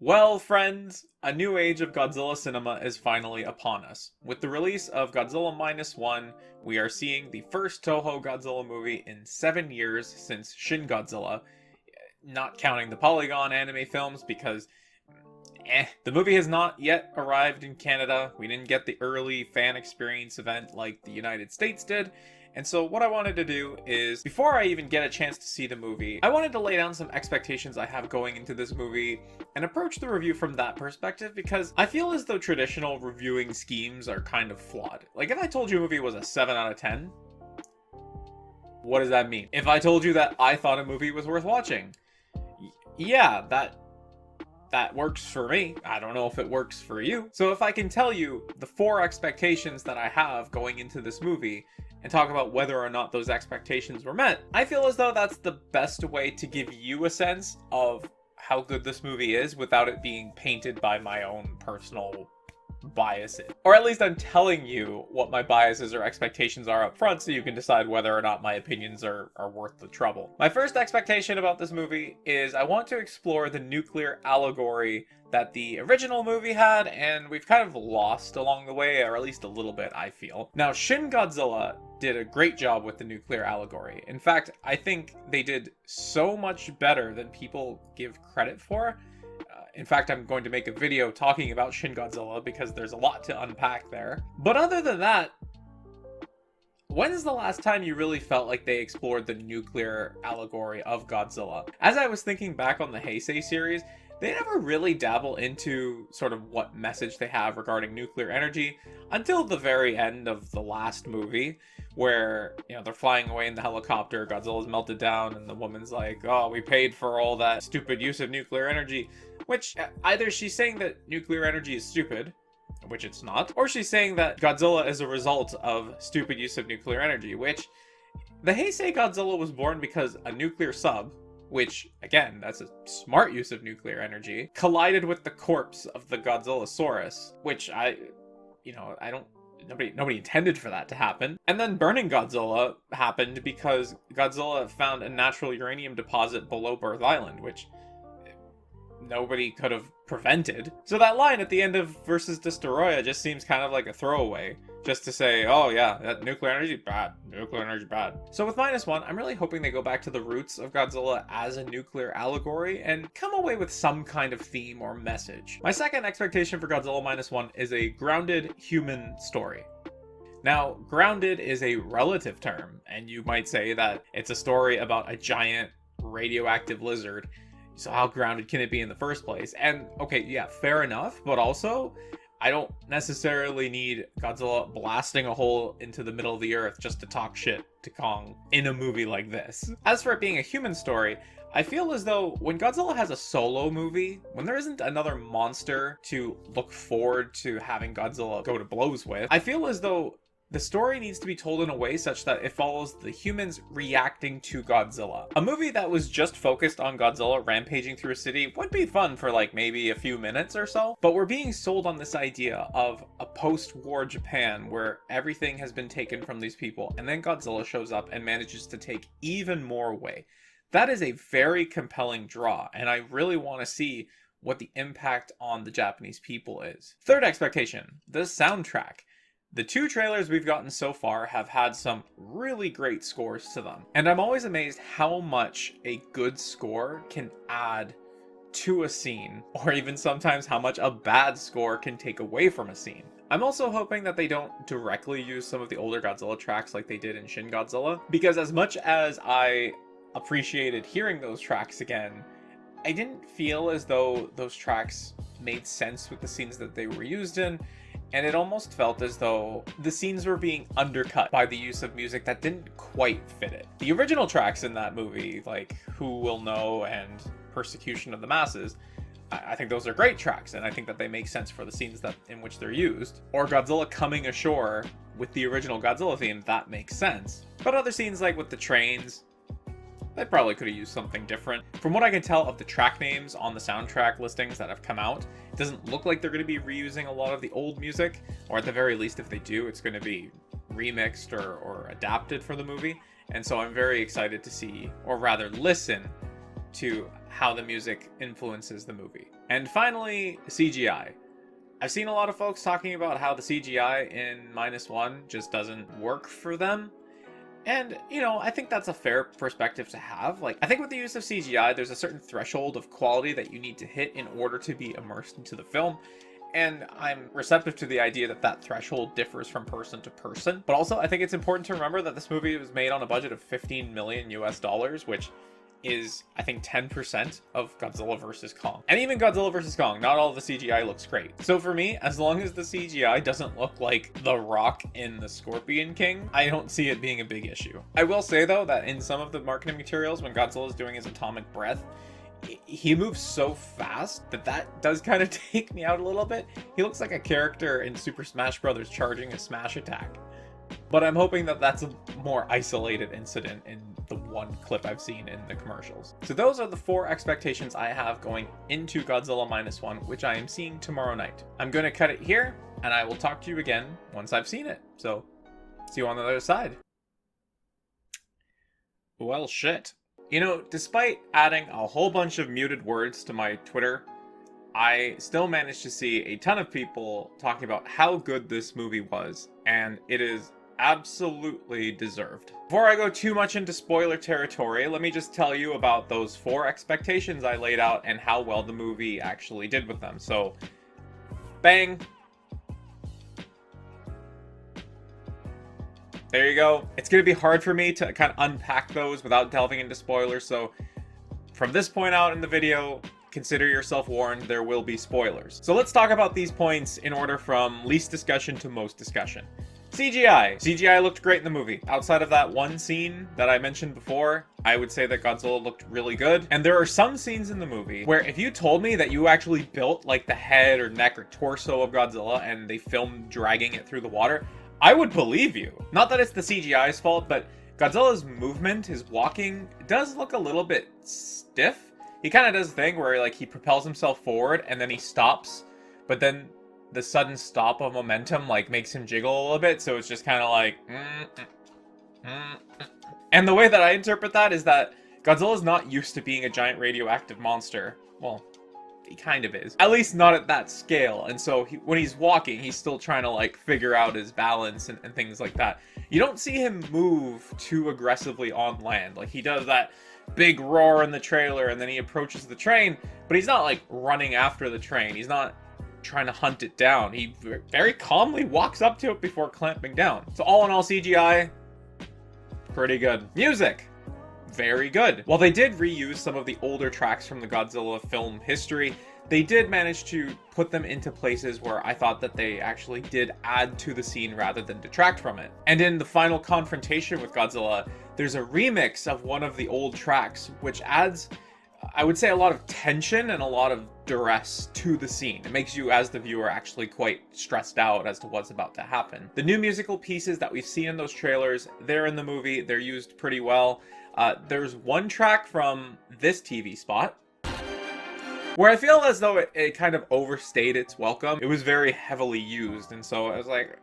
Well, friends, a new age of Godzilla cinema is finally upon us. With the release of Godzilla Minus One, we are seeing the first Toho Godzilla movie in 7 years since Shin Godzilla, not counting the Polygon anime films because the movie has not yet arrived in Canada. We didn't get the early fan experience event like the United States did. And so what I wanted to do is, before I even get a chance to see the movie, I wanted to lay down some expectations I have going into this movie and approach the review from that perspective, because I feel as though traditional reviewing schemes are kind of flawed. Like, if I told you a movie was a 7 out of 10, what does that mean? If I told you that I thought a movie was worth watching, yeah, that works for me. I don't know if it works for you. So if I can tell you the 4 expectations that I have going into this movie and talk about whether or not those expectations were met, I feel as though that's the best way to give you a sense of how good this movie is without it being painted by my own personal biases. Or at least I'm telling you what my biases or expectations are up front so you can decide whether or not my opinions are worth the trouble. My first expectation about this movie is I want to explore the nuclear allegory that the original movie had, and we've kind of lost along the way, or at least a little bit, I feel. Now, Shin Godzilla did a great job with the nuclear allegory. In fact, I think they did so much better than people give credit for. In fact, I'm going to make a video talking about Shin Godzilla because there's a lot to unpack there. But other than that, when's the last time you really felt like they explored the nuclear allegory of Godzilla? As I was thinking back on the Heisei series, they never really dabble into sort of what message they have regarding nuclear energy until the very end of the last movie, where, you know, they're flying away in the helicopter, Godzilla's melted down, and the woman's like, oh, we paid for all that stupid use of nuclear energy. Which, either she's saying that nuclear energy is stupid, which it's not, or she's saying that Godzilla is a result of stupid use of nuclear energy, which the Heisei Godzilla was born because a nuclear sub, which, again, that's a smart use of nuclear energy, collided with the corpse of the Godzillasaurus, which nobody intended for that to happen. And then burning Godzilla happened because Godzilla found a natural uranium deposit below Birth Island, which nobody could have prevented. So that line at the end of Versus Destoroyah just seems kind of like a throwaway, just to say, oh yeah, that nuclear energy bad, nuclear energy bad. So with Minus One, I'm really hoping they go back to the roots of Godzilla as a nuclear allegory and come away with some kind of theme or message. My second expectation for Godzilla Minus One is a grounded human story. Now, grounded is a relative term, and you might say that it's a story about a giant radioactive lizard. So how grounded can it be in the first place? And okay, yeah, fair enough, but also I don't necessarily need Godzilla blasting a hole into the middle of the earth just to talk shit to Kong in a movie like this. As for it being a human story, I feel as though when Godzilla has a solo movie, when there isn't another monster to look forward to having Godzilla go to blows with, I feel as though the story needs to be told in a way such that it follows the humans reacting to Godzilla. A movie that was just focused on Godzilla rampaging through a city would be fun for like maybe a few minutes or so, but we're being sold on this idea of a post-war Japan where everything has been taken from these people, and then Godzilla shows up and manages to take even more away. That is a very compelling draw, and I really want to see what the impact on the Japanese people is. Third expectation, the soundtrack. The 2 trailers we've gotten so far have had some really great scores to them, and I'm always amazed how much a good score can add to a scene, or even sometimes how much a bad score can take away from a scene. I'm also hoping that they don't directly use some of the older Godzilla tracks like they did in Shin Godzilla, because as much as I appreciated hearing those tracks again, I didn't feel as though those tracks made sense with the scenes that they were used in, and it almost felt as though the scenes were being undercut by the use of music that didn't quite fit it. The original tracks in that movie, like Who Will Know and Persecution of the Masses, I think those are great tracks, and I think that they make sense for the scenes in which they're used. Or Godzilla coming ashore with the original Godzilla theme, that makes sense. But other scenes like with the trains, they probably could have used something different. From what I can tell of the track names on the soundtrack listings that have come out, it doesn't look like they're going to be reusing a lot of the old music, or at the very least, if they do, it's going to be remixed or adapted for the movie. And so I'm very excited to see, or rather listen, to how the music influences the movie. And finally, CGI. I've seen a lot of folks talking about how the CGI in -1 just doesn't work for them. And, you know, I think that's a fair perspective to have. Like, I think with the use of CGI, there's a certain threshold of quality that you need to hit in order to be immersed into the film. And I'm receptive to the idea that that threshold differs from person to person. But also, I think it's important to remember that this movie was made on a budget of $15 million US, which is, I think, 10% of Godzilla vs. Kong. And even Godzilla vs. Kong, not all of the CGI looks great. So for me, as long as the CGI doesn't look like The Rock in The Scorpion King, I don't see it being a big issue. I will say, though, that in some of the marketing materials, when Godzilla is doing his atomic breath, he moves so fast that does kind of take me out a little bit. He looks like a character in Super Smash Bros. Charging a smash attack. But I'm hoping that that's a more isolated incident in the one clip I've seen in the commercials. So those are the 4 expectations I have going into Godzilla -1, which I am seeing tomorrow night. I'm going to cut it here, and I will talk to you again once I've seen it. So, see you on the other side. Well, shit. You know, despite adding a whole bunch of muted words to my Twitter, I still managed to see a ton of people talking about how good this movie was, and it is absolutely deserved. Before I go too much into spoiler territory, let me just tell you about those 4 expectations I laid out and how well the movie actually did with them. So, bang. There you go. It's going to be hard for me to kind of unpack those without delving into spoilers, so from this point out in the video, consider yourself warned, there will be spoilers. So let's talk about these points in order from least discussion to most discussion. CGI. CGI looked great in the movie. Outside of that one scene that I mentioned before, I would say that Godzilla looked really good. And there are some scenes in the movie where if you told me that you actually built like the head or neck or torso of Godzilla and they filmed dragging it through the water, I would believe you. Not that it's the CGI's fault, but Godzilla's movement, his walking, does look a little bit stiff. He kind of does a thing where like he propels himself forward and then he stops, but then the sudden stop of momentum like makes him jiggle a little bit, so it's just kind of like And the way that I interpret that is that Godzilla's not used to being a giant radioactive monster. Well, he kind of is. At least not at that scale. And so when he's walking, he's still trying to like figure out his balance and things like that. You don't see him move too aggressively on land. Like he does that big roar in the trailer and then he approaches the train, but he's not like running after the train. He's not trying to hunt it down. He very calmly walks up to it before clamping down. So all in all, CGI, pretty good. Music, very good. While they did reuse some of the older tracks from the Godzilla film history, they did manage to put them into places where I thought that they actually did add to the scene rather than detract from it. And in the final confrontation with Godzilla, there's a remix of one of the old tracks, which adds, I would say, a lot of tension and a lot of duress to the scene. It makes you, as the viewer, actually quite stressed out as to what's about to happen. The new musical pieces that we've seen in those trailers, they're in the movie, they're used pretty well. There's one track from this TV spot where I feel as though it kind of overstayed its welcome. It was very heavily used, and so I was like,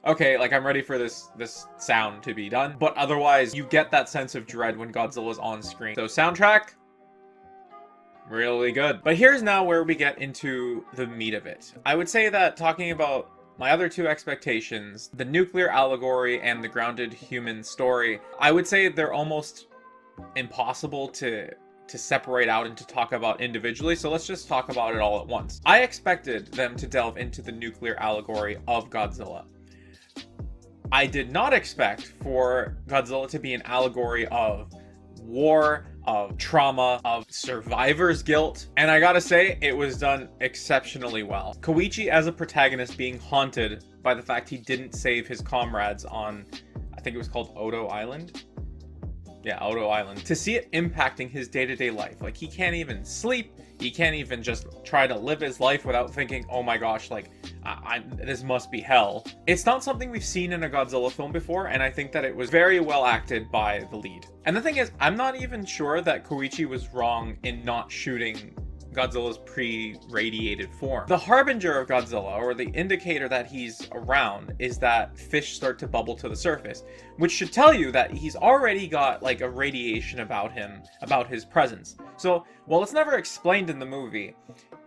okay, like I'm ready for this sound to be done. But otherwise, you get that sense of dread when Godzilla's on screen. So soundtrack, really good. But here's now where we get into the meat of it. I would say that talking about my other 2 expectations, the nuclear allegory and the grounded human story, I would say they're almost impossible to separate out and to talk about individually, so let's just talk about it all at once. I expected them to delve into the nuclear allegory of Godzilla. I did not expect for Godzilla to be an allegory of war, of trauma, of survivor's guilt, and I gotta say, it was done exceptionally well. Koichi as a protagonist being haunted by the fact he didn't save his comrades on, I think it was called Odo Island? Yeah, Odo Island. To see it impacting his day-to-day life. Like, he can't even sleep, he can't even just try to live his life without thinking, oh my gosh, like, this must be hell. It's not something we've seen in a Godzilla film before, and I think that it was very well acted by the lead. And the thing is, I'm not even sure that Koichi was wrong in not shooting Godzilla's pre-radiated form. The harbinger of Godzilla, or the indicator that he's around, is that fish start to bubble to the surface, which should tell you that he's already got like a radiation about him, about his presence. So while it's never explained in the movie,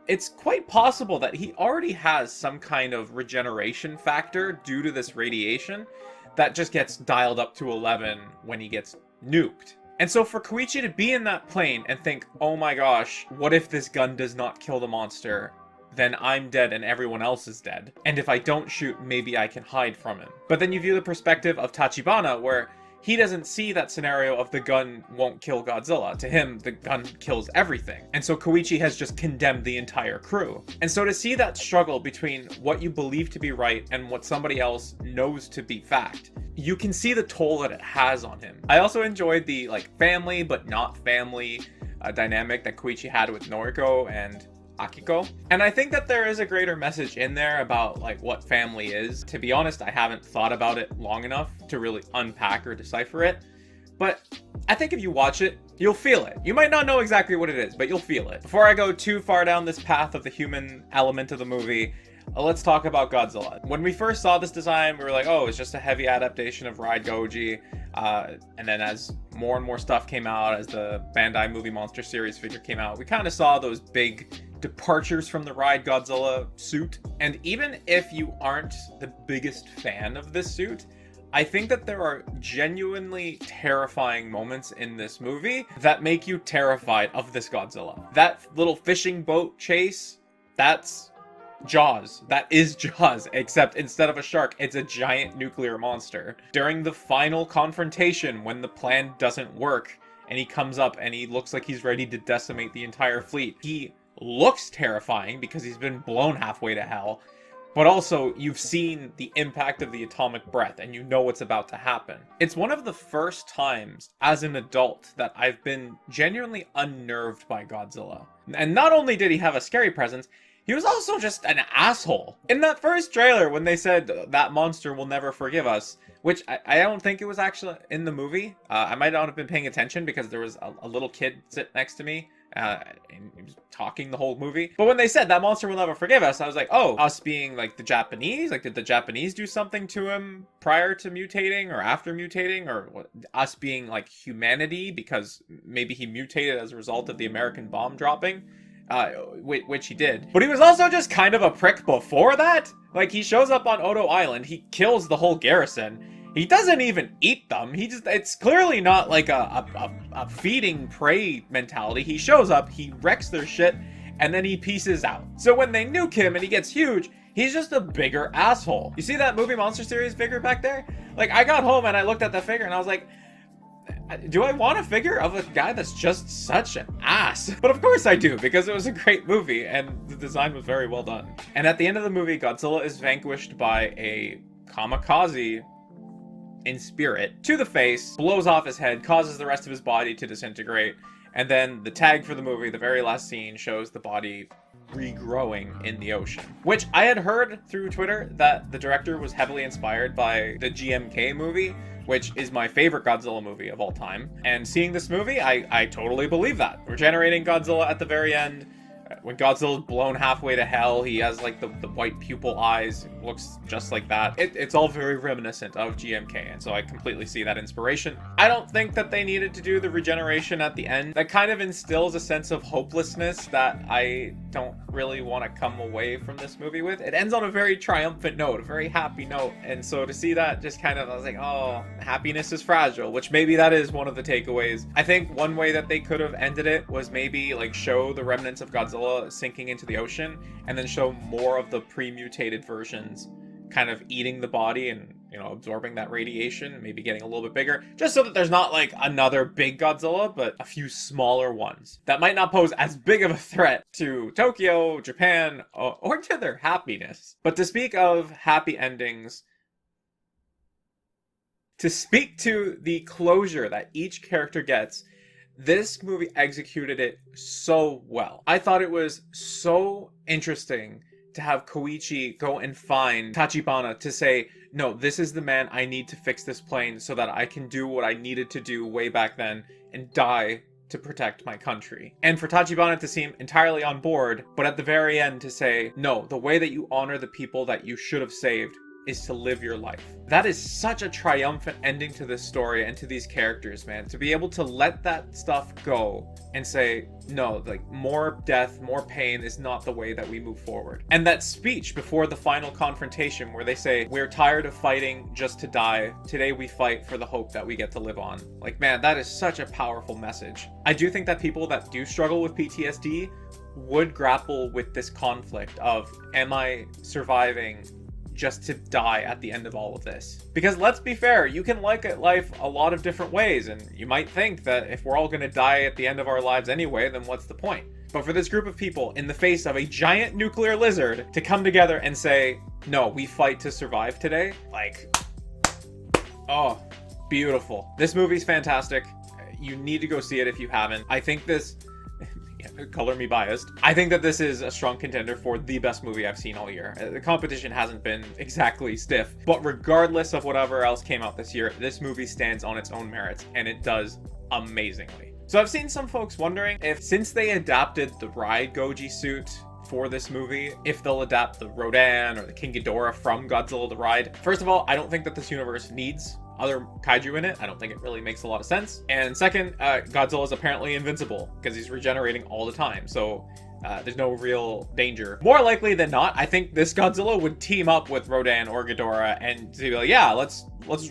it's quite possible that he already has some kind of regeneration factor due to this radiation that just gets dialed up to 11 when he gets nuked. And so for Koichi to be in that plane and think, oh my gosh, what if this gun does not kill the monster? Then I'm dead and everyone else is dead. And if I don't shoot, maybe I can hide from him. But then you view the perspective of Tachibana, where he doesn't see that scenario of the gun won't kill Godzilla. To him, the gun kills everything. And so Koichi has just condemned the entire crew. And so to see that struggle between what you believe to be right and what somebody else knows to be fact, you can see the toll that it has on him. I also enjoyed the like family but not family dynamic that Koichi had with Noriko and Akiko. And I think that there is a greater message in there about like what family is. To be honest, I haven't thought about it long enough to really unpack or decipher it. But I think if you watch it, you'll feel it. You might not know exactly what it is, but you'll feel it. Before I go too far down this path of the human element of the movie, let's talk about Godzilla. When we first saw this design, we were like, oh, it's just a heavy adaptation of Ride Goji. And then as more and more stuff came out, as the Bandai Movie Monster Series figure came out, we kind of saw those big departures from the Ride Godzilla suit. And even if you aren't the biggest fan of this suit, I think that there are genuinely terrifying moments in this movie that make you terrified of this Godzilla. That little fishing boat chase, that's Jaws. That is Jaws, except instead of a shark, it's a giant nuclear monster. During the final confrontation, when the plan doesn't work, and he comes up and he looks like he's ready to decimate the entire fleet, he looks terrifying because he's been blown halfway to hell, but also you've seen the impact of the atomic breath and you know what's about to happen. It's one of the first times as an adult that I've been genuinely unnerved by Godzilla. And not only did he have a scary presence, he was also just an asshole. In that first trailer, when they said that monster will never forgive us, which I don't think it was actually in the movie. I might not have been paying attention because there was a little kid sit next to me. And he was talking the whole movie. But when they said that monster will never forgive us, I was like, oh, us being like the Japanese? Like, did the Japanese do something to him prior to mutating or after mutating? Or what, us being like humanity because maybe he mutated as a result of the American bomb dropping? Which he did. But he was also just kind of a prick before that. Like, he shows up on Odo Island, he kills the whole garrison. He doesn't even eat them. He just, it's clearly not like a feeding prey mentality. He shows up, he wrecks their shit, and then he pieces out. So when they nuke him and he gets huge, he's just a bigger asshole. You see that Movie Monster Series figure back there? Like, I got home and I looked at the figure and I was like, do I want a figure of a guy that's just such an ass? But of course I do, because it was a great movie and the design was very well done. And at the end of the movie, Godzilla is vanquished by a kamikaze in spirit to the face, blows off his head, causes the rest of his body to disintegrate, and then the tag for the movie, the very last scene, shows the body regrowing in the ocean. Which I had heard through Twitter that the director was heavily inspired by the GMK movie, which is my favorite Godzilla movie of all time. And seeing this movie, I totally believe that. Regenerating Godzilla at the very end, when Godzilla's blown halfway to hell, he has like the white pupil eyes, looks just like that. It's all very reminiscent of GMK, and so I completely see that inspiration. I don't think that they needed to do the regeneration at the end. That kind of instills a sense of hopelessness that I don't really want to come away from this movie with. It ends on a very triumphant note, a very happy note, and so to see that just kind of, I was like, oh, happiness is fragile, which maybe that is one of the takeaways. I think one way that they could have ended it was maybe like show the remnants of Godzilla sinking into the ocean and then show more of the pre-mutated versions kind of eating the body and, you know, absorbing that radiation, maybe getting a little bit bigger, just so that there's not like another big Godzilla, but a few smaller ones that might not pose as big of a threat to Tokyo, Japan, or to their happiness. But to speak of happy endings, to speak to the closure that each character gets, this movie executed it so well. I thought it was so interesting to have Koichi go and find Tachibana to say, no, this is the man I need to fix this plane so that I can do what I needed to do way back then and die to protect my country. And for Tachibana to seem entirely on board, but at the very end to say, no, the way that you honor the people that you should have saved is to live your life. That is such a triumphant ending to this story and to these characters, man. To be able to let that stuff go and say, no, like, more death, more pain is not the way that we move forward. And that speech before the final confrontation where they say, we're tired of fighting just to die. Today we fight for the hope that we get to live on. Like, man, that is such a powerful message. I do think that people that do struggle with PTSD would grapple with this conflict of, am I surviving just to die at the end of all of this? Because let's be fair, you can look at life a lot of different ways, and you might think that if we're all going to die at the end of our lives anyway, then what's the point? But for this group of people, in the face of a giant nuclear lizard, to come together and say, no, we fight to survive today, like, oh, beautiful. This movie's fantastic. You need to go see it if you haven't. I think this... color me biased. I think that this is a strong contender for the best movie I've seen all year. The competition hasn't been exactly stiff, but regardless of whatever else came out this year, this movie stands on its own merits, and it does amazingly. So I've seen some folks wondering if, since they adapted the Ride Goji suit for this movie, if they'll adapt the Rodan or the King Ghidorah from Godzilla the Ride. First of all, I don't think that this universe needs other kaiju in it. I don't think it really makes a lot of sense. And second, Godzilla is apparently invincible because he's regenerating all the time. So there's no real danger. More likely than not, I think this Godzilla would team up with Rodan or Ghidorah and be like, yeah, let's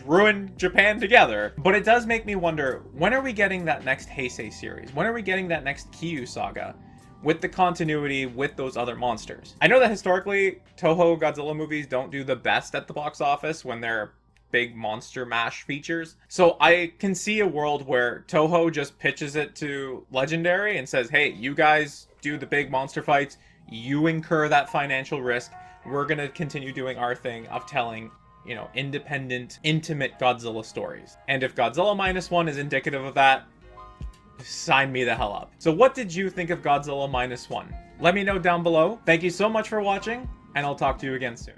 ruin Japan together. But it does make me wonder, when are we getting that next Heisei series? When are we getting that next Kyu saga? With the continuity with those other monsters. I know that historically, Toho Godzilla movies don't do the best at the box office when they're big monster mash features. So I can see a world where Toho just pitches it to Legendary and says, hey, you guys do the big monster fights, you incur that financial risk, we're gonna continue doing our thing of telling, you know, independent, intimate Godzilla stories. And if Godzilla -1 is indicative of that, sign me the hell up. So what did you think of Godzilla -1? Let me know down below. Thank you so much for watching, and I'll talk to you again soon.